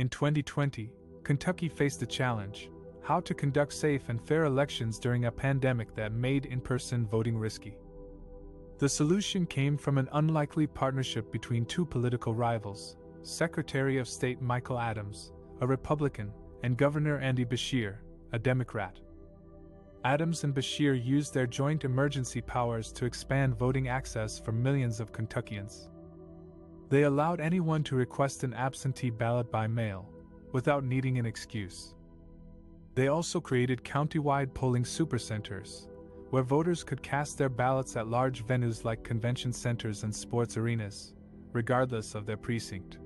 In 2020, Kentucky faced a challenge: how to conduct safe and fair elections during a pandemic that made in-person voting risky. The solution came from an unlikely partnership between two political rivals, Secretary of State Michael Adams, a Republican, and Governor Andy Beshear, a Democrat. Adams and Beshear used their joint emergency powers to expand voting access for millions of Kentuckians. They allowed anyone to request an absentee ballot by mail, without needing an excuse. They also created county-wide polling supercenters, where voters could cast their ballots at large venues like convention centers and sports arenas, regardless of their precinct.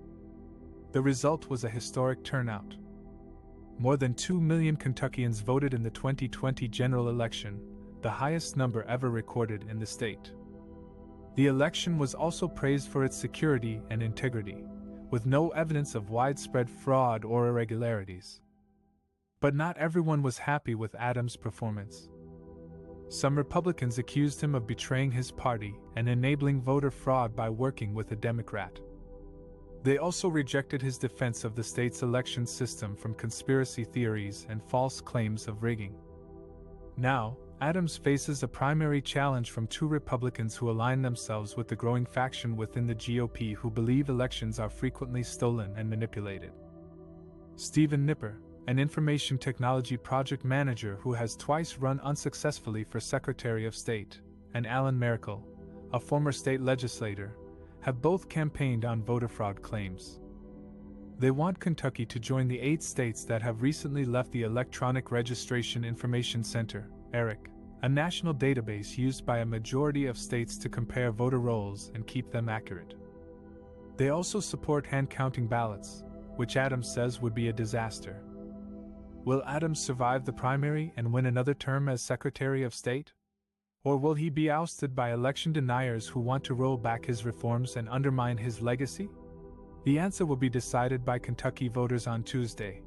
The result was a historic turnout. More than 2 million Kentuckians voted in the 2020 general election, the highest number ever recorded in the state. The election was also praised for its security and integrity, with no evidence of widespread fraud or irregularities. But not everyone was happy with Adams' performance. Some Republicans accused him of betraying his party and enabling voter fraud by working with a Democrat. They also rejected his defense of the state's election system from conspiracy theories and false claims of rigging. Now, Adams faces a primary challenge from two Republicans who align themselves with the growing faction within the GOP who believe elections are frequently stolen and manipulated. Stephen Nipper, an information technology project manager who has twice run unsuccessfully for Secretary of State, and Alan Merkel, a former state legislator, have both campaigned on voter fraud claims. They want Kentucky to join the 8 states that have recently left the Electronic Registration Information Center, ERIC, a national database used by a majority of states to compare voter rolls and keep them accurate. They also support hand-counting ballots, which Adams says would be a disaster. Will Adams survive the primary and win another term as Secretary of State? Or will he be ousted by election deniers who want to roll back his reforms and undermine his legacy? The answer will be decided by Kentucky voters on Tuesday.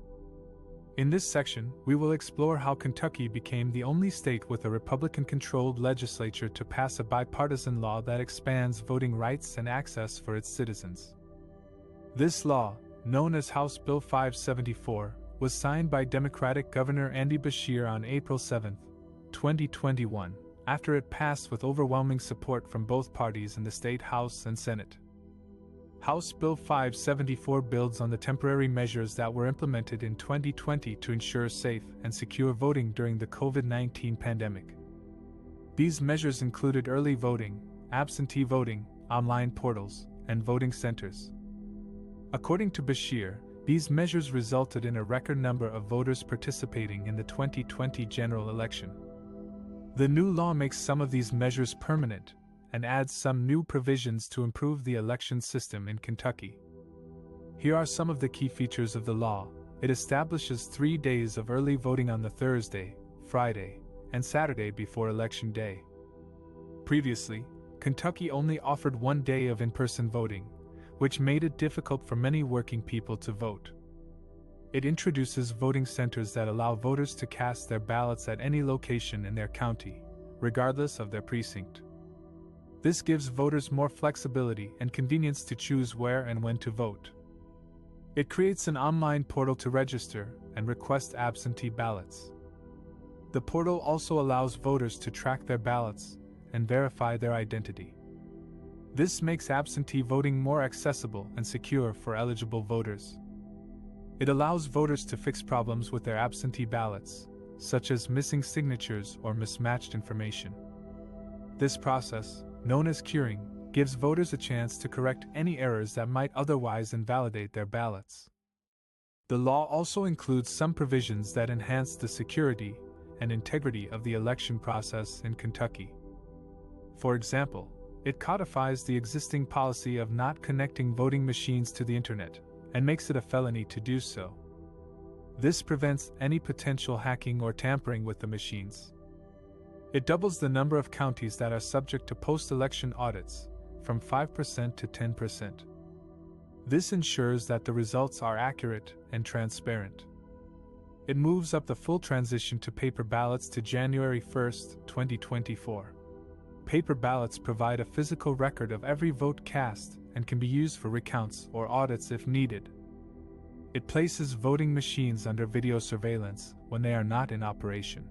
In this section, we will explore how Kentucky became the only state with a Republican-controlled legislature to pass a bipartisan law that expands voting rights and access for its citizens. This law, known as House Bill 574, was signed by Democratic Governor Andy Beshear on April 7, 2021. After it passed with overwhelming support from both parties in the state House and Senate. House Bill 574 builds on the temporary measures that were implemented in 2020 to ensure safe and secure voting during the COVID-19 pandemic. These measures included early voting, absentee voting, online portals, and voting centers. According to Beshear, these measures resulted in a record number of voters participating in the 2020 general election. The new law makes some of these measures permanent and adds some new provisions to improve the election system in Kentucky. Here are some of the key features of the law. It establishes 3 days of early voting on the Thursday, Friday, and Saturday before Election Day. Previously, Kentucky only offered 1 day of in-person voting, which made it difficult for many working people to vote. It introduces voting centers that allow voters to cast their ballots at any location in their county, regardless of their precinct. This gives voters more flexibility and convenience to choose where and when to vote. It creates an online portal to register and request absentee ballots. The portal also allows voters to track their ballots and verify their identity. This makes absentee voting more accessible and secure for eligible voters. It allows voters to fix problems with their absentee ballots, such as missing signatures or mismatched information. This process, known as curing, gives voters a chance to correct any errors that might otherwise invalidate their ballots. The law also includes some provisions that enhance the security and integrity of the election process in Kentucky. For example, it codifies the existing policy of not connecting voting machines to the internet, and makes it a felony to do so. This prevents any potential hacking or tampering with the machines. It doubles the number of counties that are subject to post-election audits, from 5% to 10%. This ensures that the results are accurate and transparent. It moves up the full transition to paper ballots to January 1, 2024. Paper ballots provide a physical record of every vote cast and can be used for recounts or audits if needed. It places voting machines under video surveillance when they are not in operation.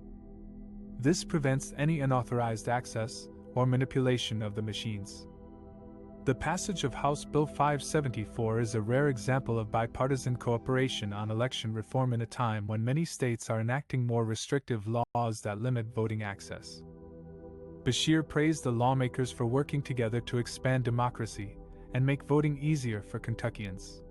This prevents any unauthorized access or manipulation of the machines. The passage of House Bill 574 is a rare example of bipartisan cooperation on election reform in a time when many states are enacting more restrictive laws that limit voting access. Beshear praised the lawmakers for working together to expand democracy and make voting easier for Kentuckians.